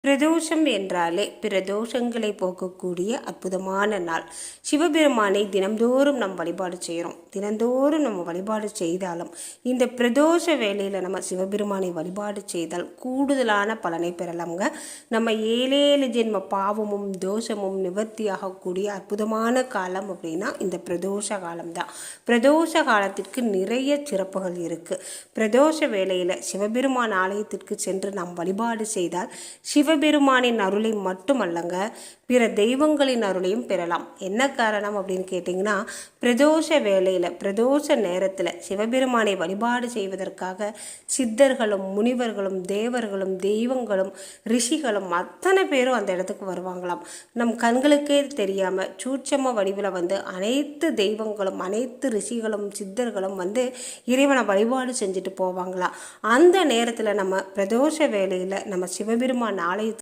பிரதோஷம் என்றாலே பிற தோஷங்களை போக்கக்கூடிய அற்புதமான நாள். சிவபெருமானை தினந்தோறும் நம்ம வழிபாடு செய்கிறோம். தினந்தோறும் நம்ம வழிபாடு செய்தாலும் இந்த பிரதோஷ வேளையில் நம்ம சிவபெருமானை வழிபாடு செய்தால் கூடுதலான பலனை பெறலாம்ங்க. நம்ம 7 ஜென்ம பாவமும் தோஷமும் நிவர்த்தியாகக்கூடிய அற்புதமான காலம் அப்படின்னா இந்த பிரதோஷ காலம்தான். பிரதோஷ காலத்திற்கு நிறைய சிறப்புகள் இருக்குது. பிரதோஷ வேளையில் சிவபெருமான் ஆலயத்திற்கு சென்று நாம் வழிபாடு செய்தால் சிவபெருமானின் அருளை மட்டுமல்லங்க, பிற தெய்வங்களின் அருளையும் பெறலாம். என்ன காரணம் அப்படின்னு கேட்டிங்கன்னா, பிரதோஷ வேளையில் பிரதோஷ நேரத்தில் சிவபெருமானை வழிபாடு செய்வதற்காக சித்தர்களும் முனிவர்களும் தேவர்களும் தெய்வங்களும் ரிஷிகளும் அத்தனை பேரும் அந்த இடத்துக்கு வருவாங்களாம். நம் கண்களுக்கே தெரியாமல் சூட்சம வடிவில் அனைத்து தெய்வங்களும் அனைத்து ரிஷிகளும் சித்தர்களும் இறைவனை வழிபாடு செஞ்சுட்டு போவாங்களாம். அந்த நேரத்தில் நம்ம பிரதோஷ வேளையில் நம்ம சிவபெருமான்